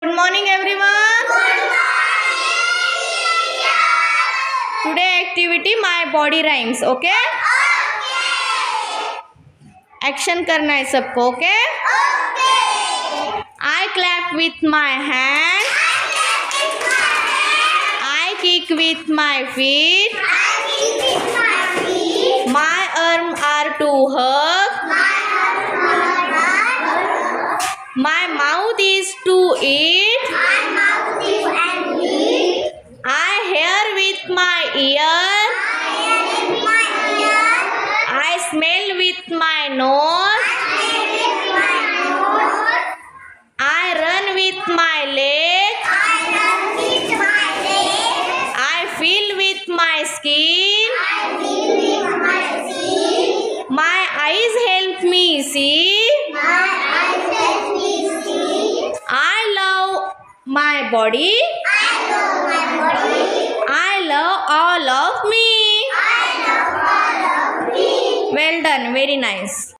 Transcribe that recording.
Good morning everyone. Today activity my body rhymes. Okay? Action करना है सबको. Okay? I clap with my hand. I kick with my feet. My arms are to hug. My mouth is to eat. I hear with my ear. I smell with my nose. I run with my leg. I feel with my skin. My eyes help me see. I love my body. I love all of me. Well done, very nice.